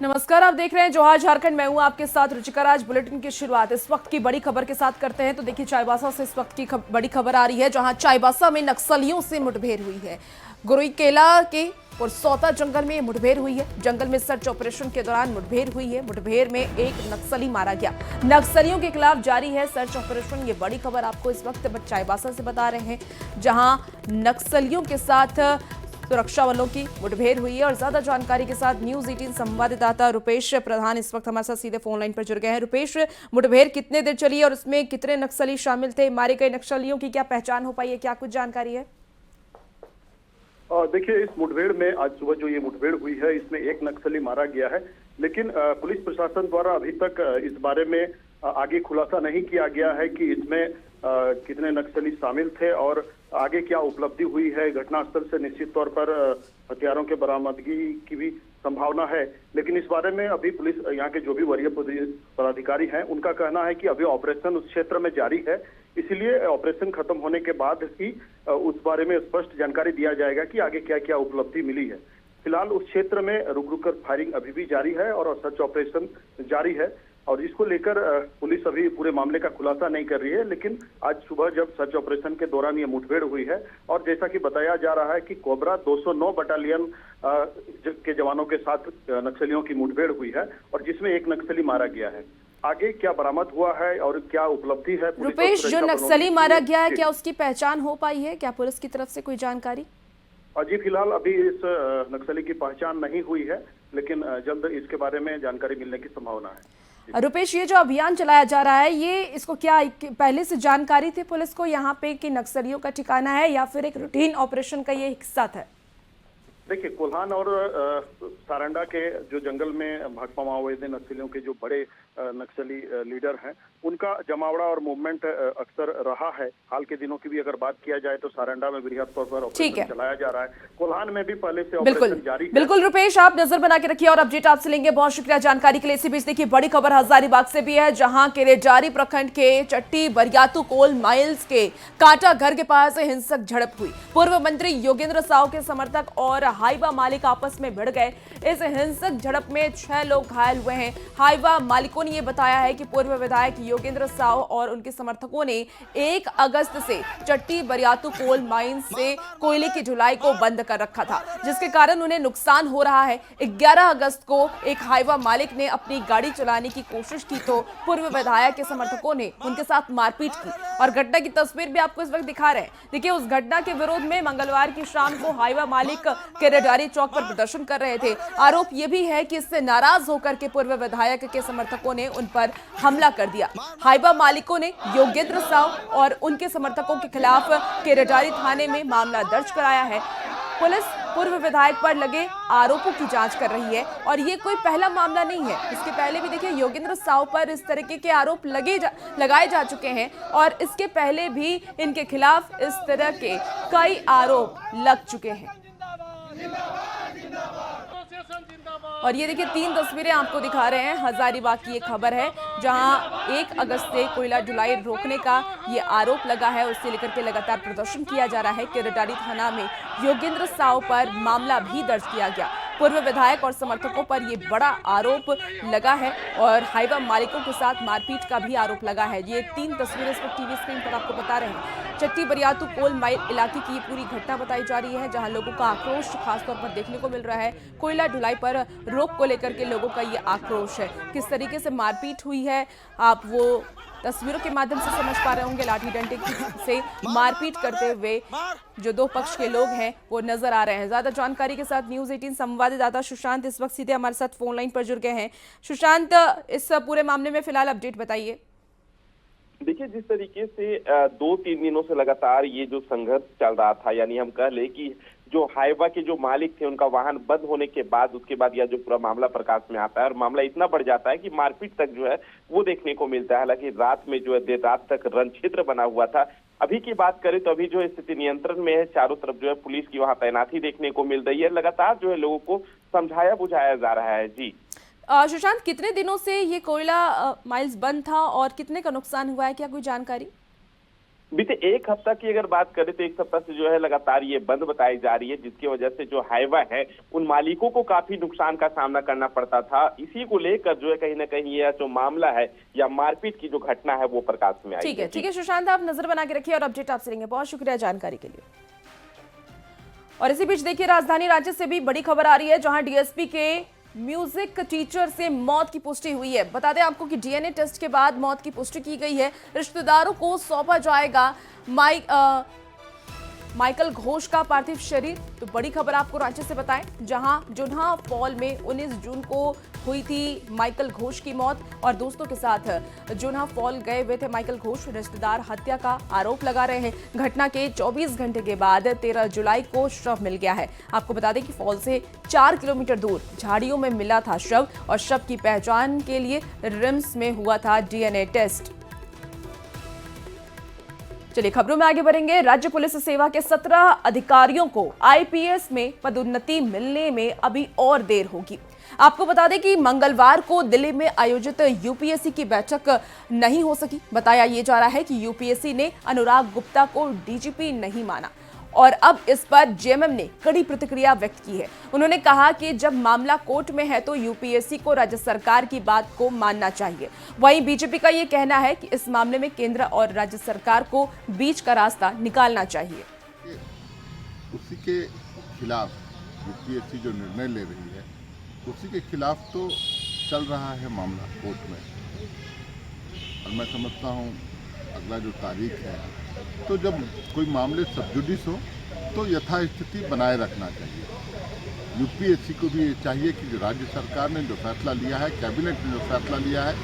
नमस्कार, आप देख रहे हैं जोहार झारखंड। मैं हूं आपके साथ रुचिका। आज बुलेटिन की शुरुआत इस वक्त की बड़ी खबर के साथ करते हैं। तो देखिए, चाईबासा से इस वक्त की बड़ी खबर आ रही है, जहां चाईबासा में नक्सलियों से मुठभेड़ हुई है। गुरुकेला के पुरसौता जंगल में मुठभेड़ हुई है। जंगल में सर्च ऑपरेशन के दौरान मुठभेड़ हुई है। मुठभेड़ में एक नक्सली मारा गया। नक्सलियों के खिलाफ जारी है सर्च ऑपरेशन। ये बड़ी खबर आपको इस वक्त चाईबासा से बता रहे हैं, जहां नक्सलियों के साथ सुरक्षा बलों की मुठभेड़ हुई है। और ज्यादा जानकारी के साथ न्यूज 18 संवाददाता रुपेश प्रधान इस वक्त हमारे साथ सीधे फोन लाइन पर जुड़ गए हैं। रुपेश, मुठभेड़ कितने देर चली और उसमें कितने नक्सली शामिल थे? मारे गए नक्सलियों की क्या पहचान हो पाई है? क्या कुछ जानकारी है? देखिए, इस मुठभेड़ में आज सुबह जो ये मुठभेड़ हुई है, इसमें एक नक्सली मारा गया है। लेकिन पुलिस प्रशासन द्वारा अभी तक इस बारे में आगे खुलासा नहीं किया गया है कि इसमें कितने नक्सली शामिल थे और आगे क्या उपलब्धि हुई है। घटनास्थल से निश्चित तौर पर हथियारों के बरामदगी की भी संभावना है। लेकिन इस बारे में अभी पुलिस, यहाँ के जो भी वरीय पदाधिकारी हैं, उनका कहना है कि अभी ऑपरेशन उस क्षेत्र में जारी है। इसीलिए ऑपरेशन खत्म होने के बाद ही उस बारे में स्पष्ट जानकारी दिया जाएगा कि आगे क्या क्या उपलब्धि मिली है। फिलहाल उस क्षेत्र में रुक रुक कर फायरिंग अभी भी जारी है और सर्च ऑपरेशन जारी है। और इसको लेकर पुलिस अभी पूरे मामले का खुलासा नहीं कर रही है। लेकिन आज सुबह जब सर्च ऑपरेशन के दौरान ये मुठभेड़ हुई है और जैसा कि बताया जा रहा है कि कोबरा 209 बटालियन के जवानों के साथ नक्सलियों की मुठभेड़ हुई है और जिसमें एक नक्सली मारा गया है। आगे क्या बरामद हुआ है और क्या उपलब्धि है? रुपेश, जो नक्सली मारा गया है, क्या उसकी पहचान हो पाई है? क्या पुलिस की तरफ से कोई जानकारी? जी, फिलहाल अभी इस नक्सली की पहचान नहीं हुई है, लेकिन जल्द इसके बारे में जानकारी मिलने की संभावना है। रुपेश, ये जो अभियान चलाया जा रहा है, ये इसको क्या पहले से जानकारी थी पुलिस को यहाँ पे कि नक्सलियों का ठिकाना है, या फिर एक रूटीन ऑपरेशन का ये हिस्सा था? देखिए, कोल्हान और सारंडा के जो जंगल में भाकपा माओवादी नक्सलियों के जो बड़े नक्सली लीडर हैं, उनका जमावड़ा और मूवमेंट अक्सर रहा है। हाल के दिनों की भी अगर बात किया जाए तो सारंडा में बृहद तौर पर ऑपरेशन चलाया जा रहा है। कोल्हान में भी पहले से ऑपरेशन जारी है। बिल्कुल रुपेश, आप नजर बना के रखिए और अपडेट आपसे लेंगे। बहुत शुक्रिया जानकारी के लिए। इसी बीच देखिए, बड़ी खबर हजारीबाग से भी है, जहां केरेजारी प्रखंड के चट्टी बरियातू कोल माइल्स के कांटा घर के पास हिंसक झड़प हुई। पूर्व मंत्री योगेंद्र साव के समर्थक और हाईवा मालिक आपस में भिड़ गए। इस हिंसक झड़प में 6 लोग घायल हुए हैं। हाईवा मालिकों ने यह बताया है कि पूर्व विधायक योगेंद्र साव और उनके समर्थकों ने 1 अगस्त से चट्टी बरियातू कोल माइन से कोयले की ढुलाई को बंद कर रखा था, जिसके कारण उन्हें नुकसान हो रहा है। 11 अगस्त को एक हाईवा मालिक ने अपनी गाड़ी चलाने की कोशिश की तो पूर्व विधायक के समर्थकों ने उनके साथ मारपीट की और घटना की तस्वीर भी आपको इस वक्त दिखा रहे हैं। देखिए, उस घटना के विरोध में मंगलवार की शाम को हाईवा मालिक केरेडारी चौक पर प्रदर्शन कर रहे थे। आरोप यह भी है कि इससे नाराज होकर के पूर्व विधायक के समर्थकों ने उन पर हमला कर दिया। हाईवा मालिकों ने योगेंद्र साव और उनके समर्थकों के खिलाफ केरेडारी थाने में मामला दर्ज कराया है। पुलिस पूर्व विधायक पर लगे आरोपों की जांच कर रही है और ये कोई पहला मामला नहीं है। इसके पहले भी देखिए, योगेंद्र साव पर इस तरीके के आरोप लगाए जा चुके हैं और इसके पहले भी इनके खिलाफ इस तरह के कई आरोप लग चुके हैं। और ये देखिए, 3 तस्वीरें आपको दिखा रहे हैं। हजारीबाग की ये खबर है, जहां 1 अगस्त से कोयला ढुलाई रोकने का ये आरोप लगा है। उससे लेकर के लगातार प्रदर्शन किया जा रहा है। केरेडारी थाना में योगेंद्र साव पर मामला भी दर्ज किया गया। पूर्व विधायक और समर्थकों पर ये बड़ा आरोप लगा है और हाईवा मालिकों के साथ मारपीट का भी आरोप लगा है। ये 3 तस्वीरें इस वक्त टीवी स्क्रीन पर आपको बता रहे हैं। चट्टी बरियातू कोल माइल इलाके की ये पूरी घटना बताई जा रही है, जहां लोगों का आक्रोश खासतौर पर देखने को मिल रहा है। कोयला ढुलाई पर रोक को लेकर के लोगों का ये आक्रोश है। किस तरीके से मारपीट हुई है, आप वो तस्वीरों के माध्यम से समझ पा रहे होंगे। लाठी डंडे से मारपीट करते हुए जो 2 पक्ष के लोग हैं वो नजर आ रहे हैं। ज्यादा जानकारी के साथ न्यूज 18 संवाददाता सुशांत इस वक्त सीधे हमारे साथ फोन लाइन पर जुड़ गए हैं। सुशांत, इस पूरे मामले में फिलहाल अपडेट बताइए। देखिए, जिस तरीके से 2-3 दिनों से लगातार ये जो संघर्ष चल रहा था, यानी हम कह ले कि जो हाईवा के जो मालिक थे उनका वाहन बंद होने के बाद उसके बाद यह जो पूरा मामला प्रकाश में आता है और मामला इतना बढ़ जाता है कि मारपीट तक जो है वो देखने को मिलता है। हालांकि रात में जो है देर रात तक रण क्षेत्र बना हुआ था। अभी की बात करें तो अभी जो स्थिति नियंत्रण में है। चारों तरफ जो है पुलिस की वहां तैनाती देखने को मिल रही है। लगातार जो है लोगों को समझाया बुझाया जा रहा है। जी सुशांत, कितने दिनों से ये कोयला माइल्स बंद था और कितने का नुकसान हुआ है? क्या कोई जानकारी? बीते एक हफ्ता की अगर बात करें तो एक सप्ताह से जो है लगातार ये बंद बताई जा रही है, जिसकी वजह से जो हाईवा है उन मालिकों को काफी नुकसान का सामना करना पड़ता था। इसी को लेकर जो है कहीं ना कहीं यह जो मामला है या मारपीट की जो घटना है वो प्रकाश में आई है। ठीक है सुशांत, आप नजर बना के रखिए और अपडेट आपसे लेंगे। बहुत शुक्रिया जानकारी के लिए। और इसी बीच देखिए, राजधानी रांची से भी बड़ी खबर आ रही है, जहां डीएसपी के म्यूजिक टीचर से मौत की पुष्टि हुई है। बता दें आपको कि डीएनए टेस्ट के बाद मौत की पुष्टि की गई है। रिश्तेदारों को सौंपा जाएगा माइकल घोष का पार्थिव शरीर। तो बड़ी खबर आपको रांची से बताएं, जहां जुन्हा फॉल में 19 जून को हुई थी माइकल घोष की मौत और दोस्तों के साथ जुन्हा फॉल गए हुए थे माइकल घोष। रिश्तेदार हत्या का आरोप लगा रहे हैं। घटना के 24 घंटे के बाद 13 जुलाई को शव मिल गया है। आपको बता दें कि फॉल से 4 किलोमीटर दूर झाड़ियों में मिला था शव और शव की पहचान के लिए रिम्स में हुआ था डीएनए टेस्ट। चलिए खबरों में आगे बढ़ेंगे। राज्य पुलिस सेवा के 17 अधिकारियों को आईपीएस में पदोन्नति मिलने में अभी और देर होगी। आपको बता दें कि मंगलवार को दिल्ली में आयोजित यूपीएससी की बैठक नहीं हो सकी। बताया ये जा रहा है कि यूपीएससी ने अनुराग गुप्ता को डीजीपी नहीं माना और अब इस पर जेएमएम ने कड़ी प्रतिक्रिया व्यक्त की है। उन्होंने कहा कि जब मामला कोर्ट में है तो यूपीएससी को राज्य सरकार की बात को मानना चाहिए। वहीं बीजेपी का ये कहना है कि इस मामले में केंद्र और राज्य सरकार को बीच का रास्ता निकालना चाहिए। उसी के खिलाफ यूपीएससी जो निर्णय ले रही है उसी के खिलाफ तो चल रहा है मामला कोर्ट में, और मैं समझता हूँ अगला जो तारीख है तो जब कोई मामले सब जुडिस हो तो यथास्थिति बनाए रखना चाहिए। यूपीएससी को भी ये चाहिए कि जो राज्य सरकार ने जो फैसला लिया है, कैबिनेट ने जो फैसला लिया है,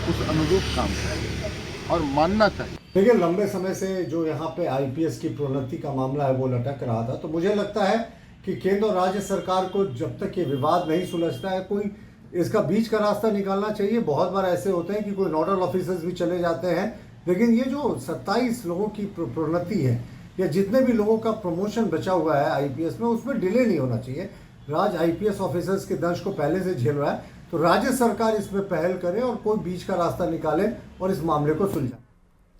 उस अनुरूप काम करें और मानना चाहिए। देखिए, लंबे समय से जो यहाँ पे आईपीएस की प्रोन्नति का मामला है वो लटक रहा था, तो मुझे लगता है कि केंद्र और राज्य सरकार को जब तक ये विवाद नहीं सुलझता है कोई इसका बीच का रास्ता निकालना चाहिए। बहुत बार ऐसे होते हैं कि कोई नोडल ऑफिसर्स भी चले जाते हैं, लेकिन ये जो 27 लोगों की प्रोन्नति है या जितने भी लोगों का प्रमोशन बचा हुआ है आईपीएस में, उसमें डिले नहीं होना चाहिए। राज्य आईपीएस ऑफिसर्स के दंश को पहले से झेल रहा है, तो राज्य सरकार इसमें पहल करे और कोई बीच का रास्ता निकाले और इस मामले को सुलझाए।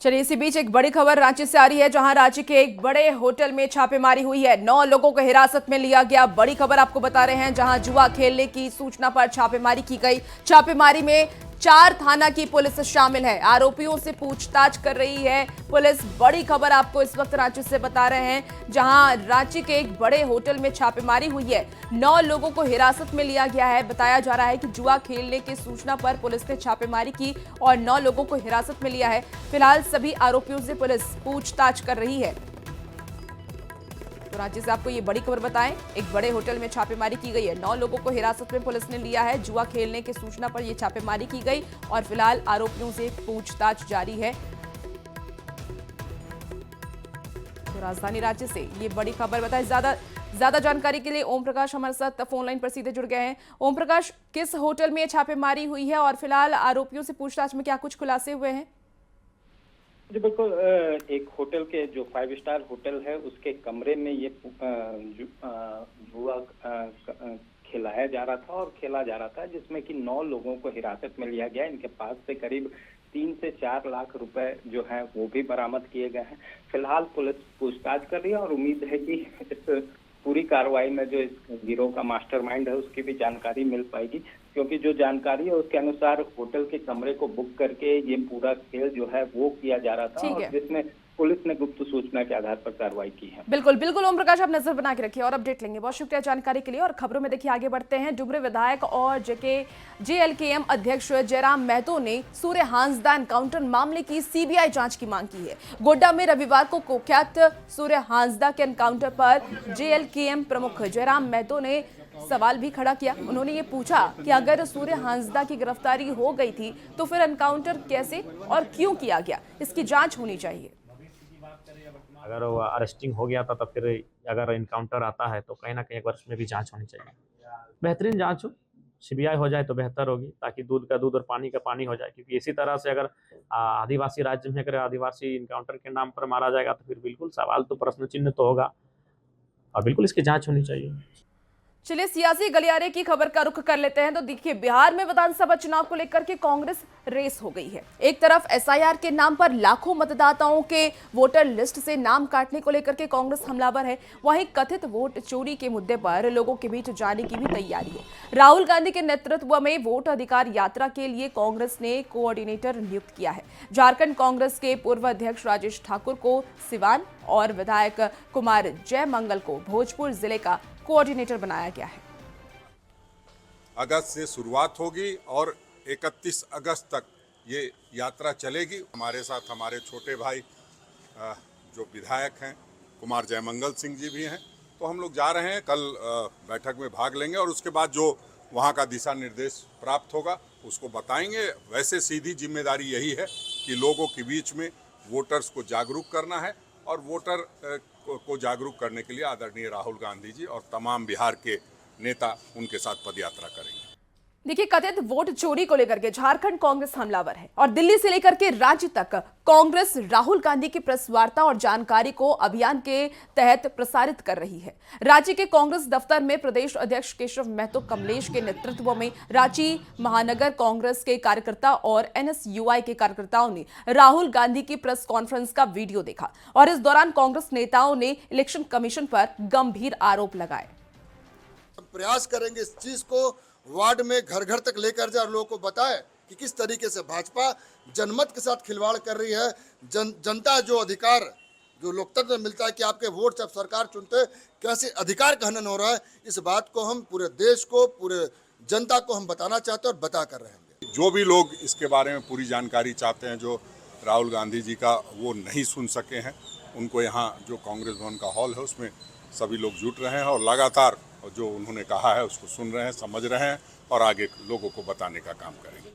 चलिए इसी बीच एक बड़ी खबर रांची से आ रही है, जहां रांची के एक बड़े होटल में छापेमारी हुई है। 9 लोगों को हिरासत में लिया गया। बड़ी खबर आपको बता रहे हैं, जहां जुआ खेलने की सूचना पर छापेमारी की गई। छापेमारी में 4 थाना की पुलिस शामिल है। आरोपियों से पूछताछ कर रही है पुलिस। बड़ी खबर आपको इस वक्त रांची से बता रहे हैं, जहां रांची के एक बड़े होटल में छापेमारी हुई है। 9 लोगों को हिरासत में लिया गया है। बताया जा रहा है कि जुआ खेलने की सूचना पर पुलिस ने छापेमारी की और 9 लोगों को हिरासत में लिया है। फिलहाल सभी आरोपियों से पुलिस पूछताछ कर रही है। तो राज्य से आपको ये बड़ी खबर बताएं, एक बड़े होटल में छापेमारी की गई है। 9 लोगों को हिरासत में पुलिस ने लिया है। जुआ खेलने की सूचना पर यह छापेमारी की गई और फिलहाल आरोपियों से पूछताछ जारी है। तो राजधानी राज्य से ये बड़ी खबर बताएं। ज्यादा जानकारी के लिए ओम प्रकाश हमारे साथ फोन लाइन पर सीधे जुड़ गए हैं। ओम प्रकाश, किस होटल में छापेमारी हुई है और फिलहाल आरोपियों से पूछताछ में क्या कुछ खुलासे हुए हैं? जी बिल्कुल, एक होटल के जो 5 स्टार होटल है उसके कमरे में ये जुआ खिलाया जा रहा था और खेला जा रहा था, जिसमें कि 9 लोगों को हिरासत में लिया गया। इनके पास से करीब 3 से 4 लाख रुपए जो है वो भी बरामद किए गए हैं। फिलहाल पुलिस पूछताछ कर रही है और उम्मीद है कि इस पूरी कार्रवाई में जो इस गिरोह का मास्टरमाइंड है उसकी भी जानकारी मिल पाएगी, क्योंकि जो जानकारी है उसके अनुसार होटल के कमरे को बुक करके ये पूरा खेल जो है वो किया जा रहा था, और जिसमें पुलिस ने गुप्त सूचना के आधार पर कार्रवाई की है। बिल्कुल ओम प्रकाश, आप नजर बना के रखिए और अपडेट लेंगे। बहुत शुक्रिया जानकारी के लिए। और खबरों में देखिए आगे बढ़ते हैं। डुमरी विधायक और जेएलकेएम अध्यक्ष जयराम महतो ने सूर्य हांसदा एनकाउंटर मामले की सीबीआई जांच की मांग की है। गोड्डा में रविवार को कुख्यात सूर्य हांसदा के एनकाउंटर पर जेएलकेएम प्रमुख जयराम महतो ने सवाल भी खड़ा किया। उन्होंने ये पूछा कि अगर सूर्य हांसदा की गिरफ्तारी हो गई थी तो फिर एनकाउंटर कैसे और क्यों किया गया, इसकी जांच होनी चाहिए। अगर वो अरेस्टिंग हो गया था तो फिर अगर इनकाउंटर आता है तो कहीं ना कहीं एक बार उसमें भी जांच होनी चाहिए। बेहतरीन जांच हो, सीबीआई हो जाए तो बेहतर होगी, ताकि दूध का दूध और पानी का पानी हो जाए। क्योंकि इसी तरह से अगर आदिवासी राज्य में अगर आदिवासी इनकाउंटर के नाम पर मारा जाएगा तो फिर बिल्कुल सवाल तो प्रश्न चिन्ह तो होगा, और बिल्कुल इसकी जाँच होनी चाहिए। चलिए सियासी गलियारे की खबर का रुख कर लेते हैं। तो देखिए, बिहार में विधानसभा चुनाव को लेकर के कांग्रेस रेस हो गई है। एक तरफ एसआईआर के नाम पर लाखों मतदाताओं के वोटर लिस्ट से नाम काटने को लेकर के कांग्रेस हमलावर है, वहीं कथित वोट चोरी के मुद्दे पर लोगों के बीच जाने की भी तैयारी है। राहुल गांधी के नेतृत्व में वोट अधिकार यात्रा के लिए कांग्रेस ने कोऑर्डिनेटर नियुक्त किया है। झारखंड कांग्रेस के पूर्व अध्यक्ष राजेश ठाकुर को सिवान और विधायक कुमार जयमंगल को भोजपुर जिले का कोऑर्डिनेटर बनाया गया है। अगस्त से शुरुआत होगी और 31 अगस्त तक ये यात्रा चलेगी। हमारे साथ हमारे छोटे भाई जो विधायक हैं कुमार जयमंगल सिंह जी भी हैं। तो हम लोग जा रहे हैं, कल बैठक में भाग लेंगे और उसके बाद जो वहाँ का दिशा निर्देश प्राप्त होगा उसको बताएंगे। वैसे सीधी जिम्मेदारी यही है कि लोगों के बीच में वोटर्स को जागरूक करना है और वोटर को जागरूक करने के लिए आदरणीय राहुल गांधी जी और तमाम बिहार के नेता उनके साथ पदयात्रा करेंगे। देखिए, कथित वोट चोरी को लेकर के झारखंड कांग्रेस हमलावर है और दिल्ली से लेकर के राज्य तक कांग्रेस राहुल गांधी की प्रेस वार्ता और जानकारी को अभियान के तहत प्रसारित कर रही है। रांची के कांग्रेस दफ्तर में प्रदेश अध्यक्ष केशव महतो कमलेश के नेतृत्व में रांची महानगर कांग्रेस के कार्यकर्ता और एनएसयूआई के कार्यकर्ताओं ने राहुल गांधी की प्रेस कॉन्फ्रेंस का वीडियो देखा और इस दौरान कांग्रेस नेताओं ने इलेक्शन कमीशन पर गंभीर आरोप लगाए। प्रयास करेंगे इस चीज को वार्ड में घर घर तक लेकर जाए और लोगों को बताए कि किस तरीके से भाजपा जनमत के साथ खिलवाड़ कर रही है। जनता जो अधिकार जो लोकतंत्र में मिलता है कि आपके वोट से आप सरकार चुनते, कैसे अधिकार का हनन हो रहा है, इस बात को हम पूरे देश को, पूरे जनता को हम बताना चाहते हैं और बता कर रहेंगे। जो भी लोग इसके बारे में पूरी जानकारी चाहते हैं, जो राहुल गांधी जी का वो नहीं सुन सके हैं, उनको यहाँ जो कांग्रेस भवन का हॉल है उसमें सभी लोग जुट रहे हैं और लगातार जो उन्होंने कहा है उसको सुन रहे हैं, समझ रहे हैं और आगे लोगों को बताने का काम करेंगे।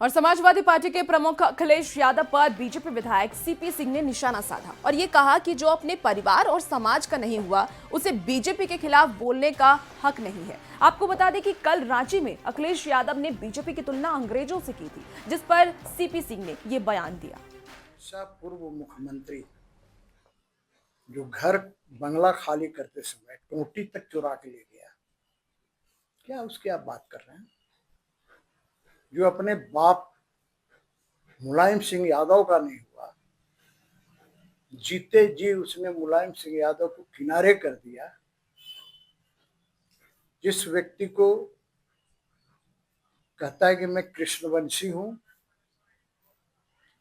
और समाजवादी पार्टी के प्रमुख अखिलेश यादव पर बीजेपी विधायक सीपी सिंह ने निशाना साधा और ये कहा कि जो अपने परिवार और समाज का नहीं हुआ उसे बीजेपी के खिलाफ बोलने का हक नहीं है। आपको बता दें कि कल रांची में अखिलेश यादव ने बीजेपी की तुलना अंग्रेजों से की थी, जिस पर सीपी सिंह ने ये बयान दिया। पूर्व मुख्यमंत्री जो घर बंगला खाली करते समय टोटी तक चुरा के ले गया, क्या उसकी आप बात कर रहे हैं? जो अपने बाप मुलायम सिंह यादव का नहीं हुआ, जीते जी उसने मुलायम सिंह यादव को किनारे कर दिया। जिस व्यक्ति को कहता है कि मैं कृष्णवंशी हूं,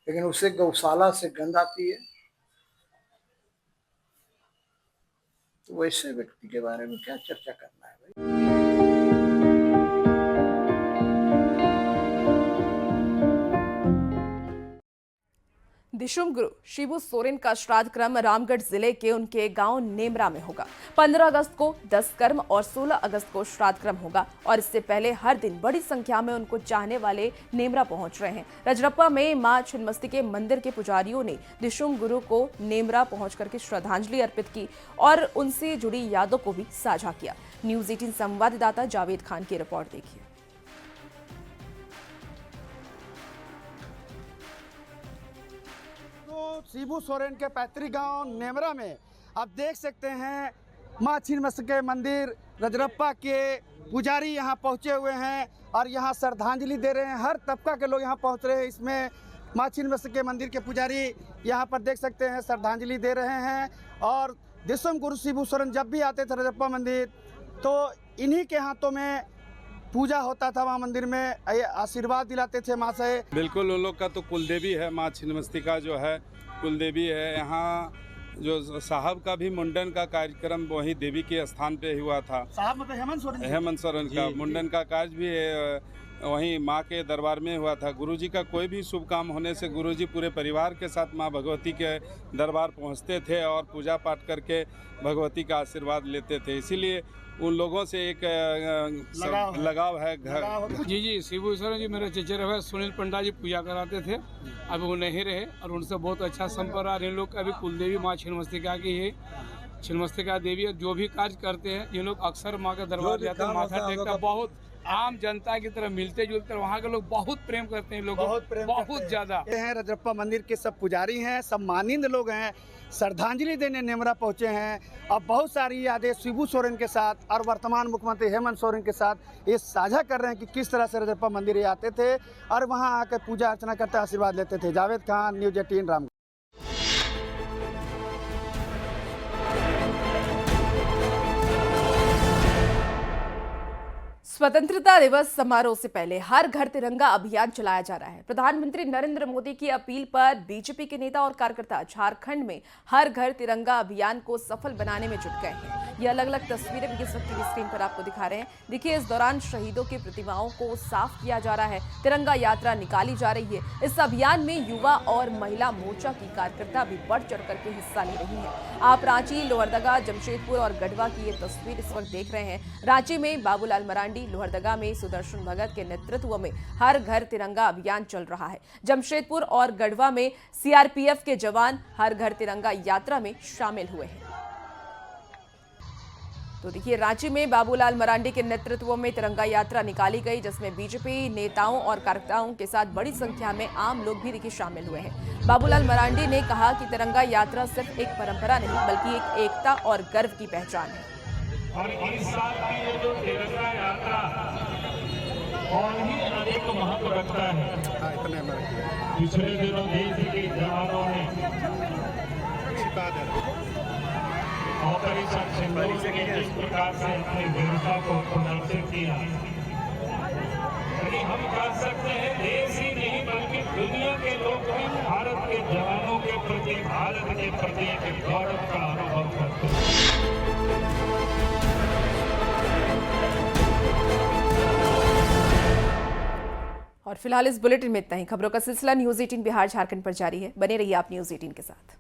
लेकिन उसे गौशाला से गंध आती है, तो वैसे व्यक्ति के बारे में क्या चर्चा करना है भाई। दिशुम गुरु शिबू सोरेन का श्राद्ध क्रम रामगढ़ जिले के उनके गांव नेमरा में होगा। 15 अगस्त को 10 कर्म और 16 अगस्त को श्राद्ध क्रम होगा और इससे पहले हर दिन बड़ी संख्या में उनको चाहने वाले नेमरा पहुंच रहे हैं। रजरप्पा में मां छिन्नमस्ती के मंदिर के पुजारियों ने दिशुम गुरु को नेमरा पहुंच करके श्रद्धांजलि अर्पित की और उनसे जुड़ी यादों को भी साझा किया। न्यूज 18 संवाददाता जावेद खान की रिपोर्ट देखिए। शिबू सोरेन के पैतृक गांव नेमरा में आप देख सकते हैं मां छिन्नमस्ती के मंदिर रजरप्पा के पुजारी यहां पहुंचे हुए हैं और यहां श्रद्धांजलि दे रहे हैं। हर तबका के लोग यहां पहुंच रहे हैं। इसमें मां छिन्नमस्ती के मंदिर के पुजारी यहां पर देख सकते हैं श्रद्धांजलि दे रहे हैं और दिशुम गुरु शिबू सोरेन जब भी आते थे रजरप्पा मंदिर तो इन्हीं के हाथों में पूजा होता था। वहाँ मंदिर में आशीर्वाद दिलाते थे माँ से। बिल्कुल, उन लोग का तो कुलदेवी है, माँ छिन्नमस्ती का जो है कुलदेवी है। यहाँ जो साहब का भी मुंडन का कार्यक्रम वही देवी के स्थान पे हुआ था। साहब मतलब हेमंत सोरेन का मुंडन का कार्य भी वहीं माँ के दरबार में हुआ था। गुरुजी का कोई भी शुभ काम होने से गुरुजी पूरे परिवार के साथ माँ भगवती के दरबार पहुँचते थे और पूजा पाठ करके भगवती का आशीर्वाद लेते थे। इसीलिए उन लोगों से एक लगाव है घर। जी शिबू सोरेन जी मेरे चचेरे भाई सुनील पंडा जी पूजा कराते थे, अभी वो नहीं रहे और उनसे बहुत अच्छा संपर्क आ। इन लोग का भी कुलदेवी माँ छिन्नमस्तिका की है। छिन्नमस्तिका देवी जो भी कार्य करते हैं ये लोग अक्सर माँ के दरबार जाते हैं, माथा टेकता। बहुत आम जनता की तरह मिलते जुलते, वहाँ के लोग बहुत प्रेम करते हैं, लोग बहुत ज्यादा हैं। रजरप्पा मंदिर के सब पुजारी हैं, सब मानिंद लोग हैं, श्रद्धांजलि देने नेमरा पहुंचे हैं। अब बहुत सारी यादें शिबू सोरेन के साथ और वर्तमान मुख्यमंत्री हेमंत सोरेन के साथ ये साझा कर रहे हैं कि किस तरह से रजरप्पा मंदिर ये आते थे और वहां आकर पूजा अर्चना करते आशीर्वाद लेते थे। जावेद खान, न्यूज़ 18 रामगढ़। स्वतंत्रता दिवस समारोह से पहले हर घर तिरंगा अभियान चलाया जा रहा है। प्रधानमंत्री नरेंद्र मोदी की अपील पर बीजेपी के नेता और कार्यकर्ता झारखंड में हर घर तिरंगा अभियान को सफल बनाने में जुट गए हैं। ये अलग अलग तस्वीरें भी इस वक्त की स्क्रीन पर आपको दिखा रहे हैं। देखिए, इस दौरान शहीदों की प्रतिमाओं को साफ किया जा रहा है, तिरंगा यात्रा निकाली जा रही है। इस अभियान में युवा और महिला मोर्चा की कार्यकर्ता भी बढ़ चढ़ करके हिस्सा ले रही है। आप रांची, लोहरदगा, जमशेदपुर और गढ़वा की ये तस्वीर इस वक्त देख रहे हैं। रांची में बाबूलाल मरांडी, लोहरदगा में सुदर्शन भगत के नेतृत्व में हर घर तिरंगा अभियान चल रहा है। जमशेदपुर और गढ़वा में सीआरपीएफ के जवान हर घर तिरंगा यात्रा में शामिल हुए हैं। तो देखिए, रांची में बाबूलाल मरांडी के नेतृत्व में तिरंगा यात्रा निकाली गई, जिसमें बीजेपी नेताओं और कार्यकर्ताओं के साथ बड़ी संख्या में आम लोग भी देखिए शामिल हुए हैं। बाबूलाल मरांडी ने कहा कि तिरंगा यात्रा सिर्फ एक परंपरा नहीं बल्कि एक एकता और गर्व की पहचान है। और इस साल की ये जो तिरंगा यात्रा और ही अधिक महत्व रखता है। पिछले दिनों देश के जवानों ने ऑपरेशन सिंदूर के जिस प्रकार से अपनी वीरता को प्रदर्शित किया, हम कह सकते हैं देश ही नहीं बल्कि दुनिया के लोग भी भारत के जवानों के प्रति, भारत के प्रति एक गौरव का अनुभव करते हैं। और फिलहाल इस बुलेटिन में इतना ही। खबरों का सिलसिला न्यूज़ 18 बिहार झारखंड पर जारी है। बने रहिए आप न्यूज़ 18 के साथ।